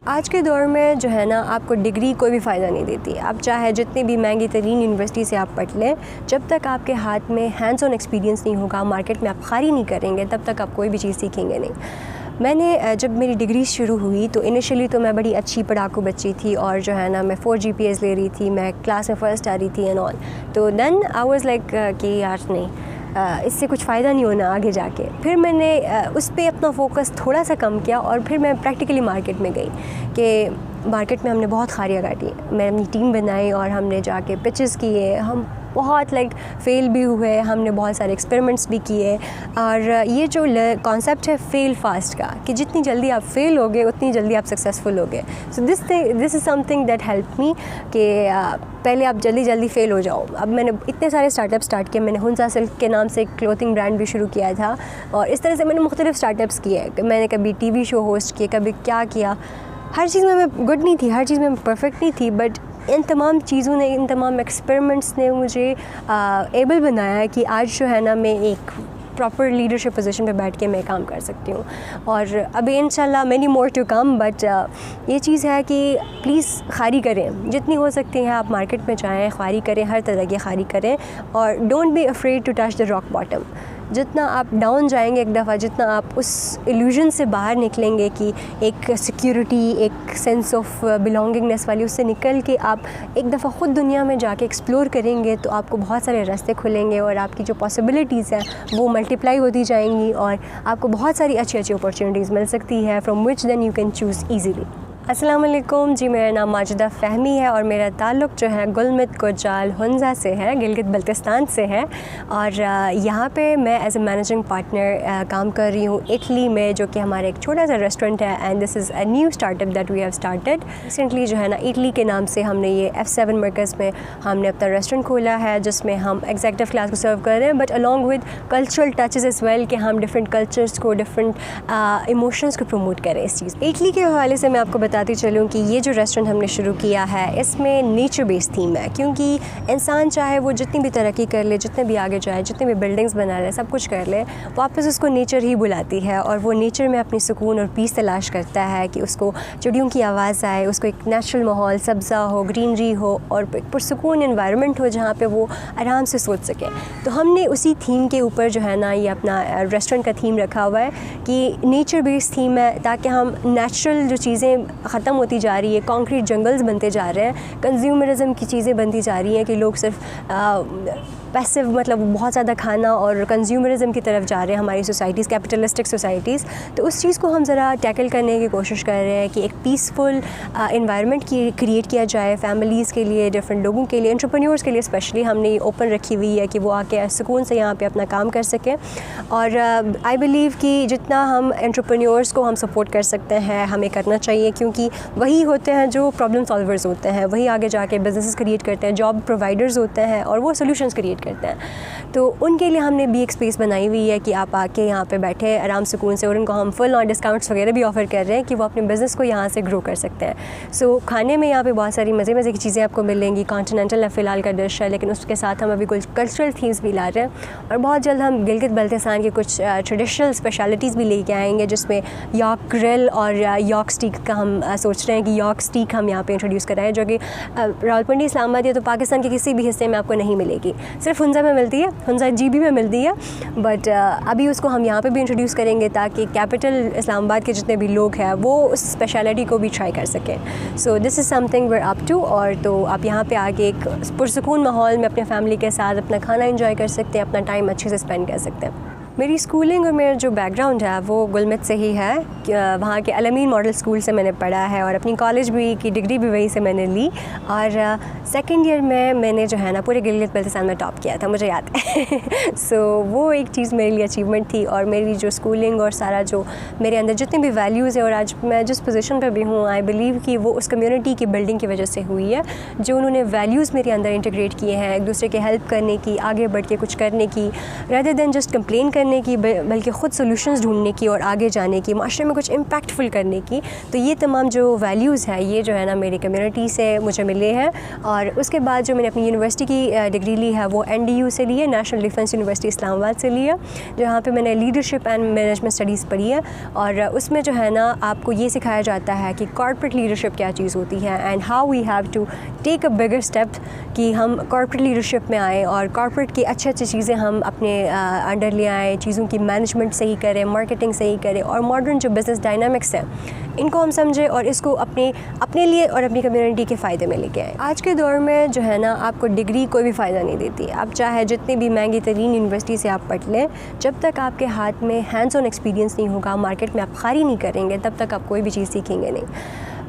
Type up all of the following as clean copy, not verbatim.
आज के दौर में जो है ना, आपको डिग्री कोई भी फ़ायदा नहीं देती। आप चाहे जितनी भी महंगी तरीन यूनिवर्सिटी से आप पढ़ लें, जब तक आपके हाथ में हैंड्स ऑन एक्सपीरियंस नहीं होगा, मार्केट में आप खारी नहीं करेंगे, तब तक आप कोई भी चीज़ सीखेंगे नहीं। मैंने जब मेरी डिग्री शुरू हुई तो इनिशियली तो मैं बड़ी अच्छी पढ़ाकू बच्ची थी और जो है ना, मैं 4 GPAs ले रही थी, मैं क्लास में फ़र्स्ट आ रही थी एंड ऑल। तो देन आई वाज लाइक कि यार नहीं, इससे कुछ फ़ायदा नहीं होना आगे जाके। फिर मैंने उस पे अपना फ़ोकस थोड़ा सा कम किया और फिर मैं प्रैक्टिकली मार्केट में गई कि मार्केट में हमने बहुत खारियाँ काटी। मैंने अपनी टीम बनाई और हमने जाके पिचेस किए, हम बहुत फेल भी हुए, हमने बहुत सारे एक्सपेरिमेंट्स भी किए। और ये जो कॉन्सेप्ट है फेल फास्ट का, कि जितनी जल्दी आप फेल होगे उतनी जल्दी आप सक्सेसफुल होगे। सो this is something that help me कि पहले आप जल्दी फेल हो जाओ। अब मैंने इतने सारे स्टार्टअप स्टार्ट किए। मैंने हुंसा सिल्क के नाम से एक क्लोथिंग ब्रांड भी शुरू किया था और इस तरह से मैंने मुख्तलिफ स्टार्टअप्स किए। मैंने कभी TV शो होस्ट किए, कभी क्या किया। हर चीज़ में मैं गुड नहीं थी, हर चीज़ में मैं परफेक्ट नहीं थी, बट इन तमाम चीज़ों ने, इन तमाम एक्सपेरिमेंट्स ने मुझे एबल बनाया कि आज जो है ना, मैं एक प्रॉपर लीडरशिप पोजीशन पे बैठ के मैं काम कर सकती हूँ। और अभी इंशाल्लाह many more to come, but ये चीज़ है कि प्लीज़ खारी करें, जितनी हो सकती है आप मार्केट में जाएँ, खारी करें, हर तरह की खारी करें और don't be afraid to touch the rock bottom. जितना आप डाउन जाएंगे एक दफ़ा, जितना आप उस इल्यूजन से बाहर निकलेंगे कि एक सिक्योरिटी, एक सेंस ऑफ बिलोंगिंगनेस वाली, उससे निकल के आप एक दफ़ा ख़ुद दुनिया में जाके एक्सप्लोर करेंगे तो आपको बहुत सारे रास्ते खुलेंगे और आपकी जो पॉसिबिलिटीज़ हैं वो मल्टीप्लाई होती जाएंगी और आपको बहुत सारी अच्छी अच्छी अपॉर्चुनिटीज़ मिल सकती है from which then you can choose easily. अस्सलाम वालेकुम जी, मेरा नाम माजिदा फ़हमी है और मेरा ताल्लुक़ जो है गुलमित कोचाल हुंजा से है, गिलगित बल्तिस्तान से है। और यहाँ पे मैं एज ए मैनेजिंग पार्टनर काम कर रही हूँ इटली में, जो कि हमारा एक छोटा सा रेस्टोरेंट है and this is a new startup that we have started recently. जो है ना, इटली के नाम से हमने ये F7 मरकज़ में हमने अपना रेस्टोरेंट खोला है, जिसमें हम एग्जीक्यूटिव क्लास को सर्व कर रहे हैं, but along with cultural touches as well, कि हम डिफरेंट कल्चर्स को, डिफरेंट इमोशंस को प्रमोट करें इस चीज़। इटली के हवाले से मैं आपको बताती चलूँ कि ये जो रेस्टोरेंट हमने शुरू किया है, इसमें नेचर बेस्ड थीम है, क्योंकि इंसान चाहे वो जितनी भी तरक्की कर ले, जितने भी आगे जाए, जितने भी बिल्डिंग्स बना ले, सब कुछ कर ले, वापस उसको नेचर ही बुलाती है और वो नेचर में अपनी सुकून और पीस तलाश करता है कि उसको चिड़ियों की आवाज़ आए, उसको एक नेचुरल माहौल, सब्ज़ा हो, ग्रीनरी हो और पुरसुकून एनवायरनमेंट हो जहाँ पे वो आराम से सोच सके। तो हमने उसी थीम के ऊपर जो है ना, ये अपना रेस्टोरेंट का थीम रखा हुआ है कि नेचर बेस्ड थीम है, ताकि हम नेचुरल जो चीज़ें ख़त्म होती जा रही है, कॉन्क्रीट जंगल्स बनते जा रहे हैं, कंज्यूमरिज्म की चीज़ें बनती जा रही हैं कि लोग सिर्फ पैसिव, मतलब बहुत ज़्यादा खाना और कंज्यूमरिज्म की तरफ जा रहे हैं हमारी सोसाइटीज़, कैपिटलिस्टिक सोसाइटीज़। तो उस चीज़ को हम ज़रा टैकल करने की कोशिश कर रहे हैं कि एक पीसफुल इन्वायरमेंट क्रिएट किया जाए फैमिलीज़ के लिए, डिफरेंट लोगों के लिए, एंटरप्रेन्योर्स के लिए स्पेशली। हमने ओपन रखी हुई है कि वो आके सुकून से यहाँ पे अपना काम कर सकें। और आई बिलीव कि जितना हम एंटरप्रेन्योर्स को हम सपोर्ट कर सकते हैं, हमें करना चाहिए, क्योंकि वही होते हैं जो प्रॉब्लम सॉल्वर्स होते हैं, वही आगे जाके बिजनेसेस क्रिएट करते हैं, जॉब प्रोवाइडर्स होते हैं और वो सोल्यूशंस क्रिएट करते हैं। तो उनके लिए हमने भी एक स्पेस बनाई हुई है कि आप आके यहाँ पे बैठे आराम सुकून से, और उनको हम फुल और डिस्काउंट्स वगैरह भी ऑफ़र कर रहे हैं कि वो अपने बिज़नेस को यहाँ से ग्रो कर सकते हैं। सो खाने में यहाँ पे बहुत सारी मज़े की चीज़ें आपको मिलेंगी। कॉन्टिनेंटल फ़िलहाल का डिश है, लेकिन उसके साथ हम अभी कुछ कल्चरल थीम्स भी ला रहे हैं और बहुत जल्द हम गिलगित बल्तिस्तान की कुछ ट्रेडिशनल स्पेशलिटीज़ भी लेके आएंगे, जिसमें यॉर्क ग्रिल और यॉर्क स्टीक का हम सोच रहे हैं कि यॉर्क स्टीक हम यहाँ पे इंट्रोड्यूस कराएं, जो कि रावलपिंडी, इस्लामाबाद या तो पाकिस्तान के किसी भी हिस्से में आपको नहीं मिलेगी, सिर्फ हुंजा में मिलती है, हुंजा GB में मिलती है। बट अभी उसको हम यहाँ पे भी इंट्रोड्यूस करेंगे ताकि कैपिटल इस्लामाबाद के जितने भी लोग हैं वो उस स्पेशलिटी को भी ट्राई कर सकें। So this is something we're up to. और तो आप यहाँ पे आके एक पुरसुकून माहौल में अपने फैमिली के साथ अपना खाना एंजॉय कर सकते हैं, अपना टाइम अच्छे से स्पेंड कर सकते हैं। मेरी स्कूलिंग और मेरा जो बैकग्राउंड है वो गुलमित से ही है। वहाँ के अल-अमीन मॉडल स्कूल से मैंने पढ़ा है और अपनी कॉलेज भी की डिग्री भी वहीं से मैंने ली। और सेकंड ईयर में मैंने जो है ना, पूरे गिलगित बल्तिस्तान में टॉप किया था, मुझे याद है। सो वो एक चीज़ मेरे लिए अचीवमेंट थी। और मेरी जो स्कूलिंग और सारा जो मेरे अंदर जितनी भी वैल्यूज़ है और आज मैं जिस पोजीशन पे भी हूँ, आई बिलीव कि वो उस कम्युनिटी की बिल्डिंग की वजह से हुई है, जो उन्होंने वैल्यूज़ मेरे अंदर इंटीग्रेट किए हैं, एक दूसरे के हेल्प करने की, आगे बढ़ के कुछ करने की, रेदर देन जस्ट कंप्लेन करने करने की बल्कि ख़ुद सॉल्यूशंस ढूंढने की और आगे जाने की, माशरे में कुछ इम्पैक्टफुल करने की। तो ये तमाम जो वैल्यूज़ है ये जो है ना मेरी कम्युनिटी से मुझे मिले हैं। और उसके बाद जो मैंने अपनी यूनिवर्सिटी की डिग्री ली है वो NDU से ली है, नेशनल डिफेंस यूनिवर्सिटी इस्लामाबाद से ली है, जहाँ पे मैंने लीडरशिप एंड मैनेजमेंट स्टडीज़ पढ़ी है। और उसमें जो है ना आपको ये सिखाया जाता है कि कॉर्पोरेट लीडरशिप क्या चीज़ होती है and how we have to take a bigger step कि हम कॉर्पोरेट लीडरशिप में आएँ और कॉर्पोरेट की अच्छी चीज़ें हम अपने अंडर ले आएँ, चीज़ों की मैनेजमेंट सही करें, मार्केटिंग सही करें और मॉडर्न जो बिज़नेस डायनामिक्स है इनको हम समझें और इसको अपने लिए और अपनी कम्युनिटी के फ़ायदे में लेके आएँ। आज के दौर में जो है ना आपको डिग्री कोई भी फ़ायदा नहीं देती। आप चाहे जितनी भी महंगी तरीन यूनिवर्सिटी से आप पढ़ लें, जब तक आपके हाथ में हैंड्स ऑन एक्सपीरियंस नहीं होगा, मार्केट में आप खारी नहीं करेंगे, तब तक आप कोई भी चीज़ सीखेंगे नहीं।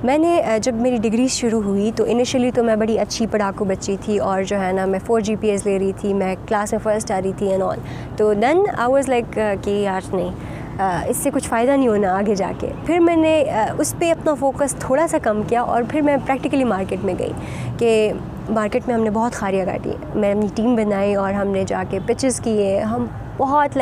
मैंने जब मेरी डिग्री शुरू हुई तो इनिशियली तो मैं बड़ी अच्छी पढ़ाकू बच्ची थी और जो है ना मैं 4 GPAs ले रही थी, मैं क्लास में फ़र्स्ट आ रही थी एंड ऑल। तो देन आई वाज लाइक कि यार नहीं, इससे कुछ फ़ायदा नहीं होना आगे जाके। फिर मैंने उस पर अपना फोकस थोड़ा सा कम किया और फिर मैं प्रैक्टिकली मार्केट में गई कि मार्केट में हमने बहुत खारियाँ काटी। मैंने अपनी टीम बनाई और हमने जाके पिचेस किए, हम बहुत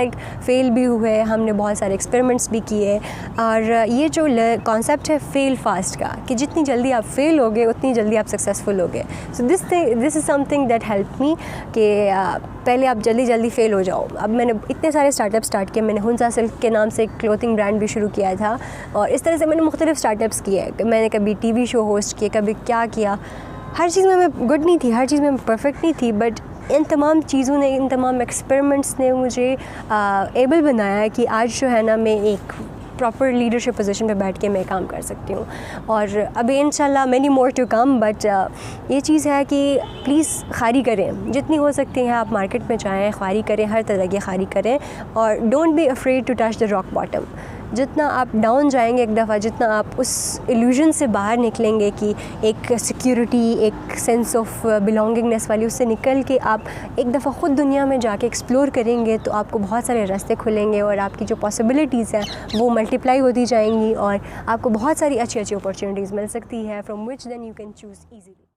फेल भी हुए, हमने बहुत सारे एक्सपेरिमेंट्स भी किए। और ये जो कॉन्सेप्ट है फेल फास्ट का कि जितनी जल्दी आप फेल होगे उतनी जल्दी आप सक्सेसफुल होगे। सो this is something that help me कि पहले आप जल्दी फेल हो जाओ। अब मैंने इतने सारे स्टार्टअप स्टार्ट किए। मैंने हुंजा सिल्क के नाम से एक क्लोथिंग ब्रांड भी शुरू किया था और इस तरह से मैंने मुख्तलिफ स्टार्टअप्स किए। मैंने कभी TV शो होस्ट किए, कभी क्या किया। हर चीज़ में मैं गुड नहीं थी, हर चीज़ में मैं परफेक्ट नहीं थी, बट इन तमाम चीज़ों ने, इन तमाम एक्सपेरिमेंट्स ने मुझे एबल बनाया कि आज जो है ना मैं एक प्रॉपर लीडरशिप पोजीशन पे बैठ के मैं काम कर सकती हूँ। और अभी इंशाल्लाह many more to come, but ये चीज़ है कि प्लीज़ खारी करें, जितनी हो सकती है आप मार्केट में जाएँ, खारी करें, हर तरह की खारी करें और don't be afraid to touch the rock bottom. जितना आप डाउन जाएंगे एक दफ़ा, जितना आप उस इल्यूजन से बाहर निकलेंगे कि एक सिक्योरिटी, एक सेंस ऑफ बिलोंगिंगनेस वाली, उससे निकल के आप एक दफ़ा ख़ुद दुनिया में जाके एक्सप्लोर करेंगे तो आपको बहुत सारे रास्ते खुलेंगे और आपकी जो पॉसिबिलिटीज़ हैं वो मल्टीप्लाई होती जाएंगी और आपको बहुत सारी अच्छी अच्छी अपॉर्चुनिटीज़ मिल सकती है from which then you can choose easily.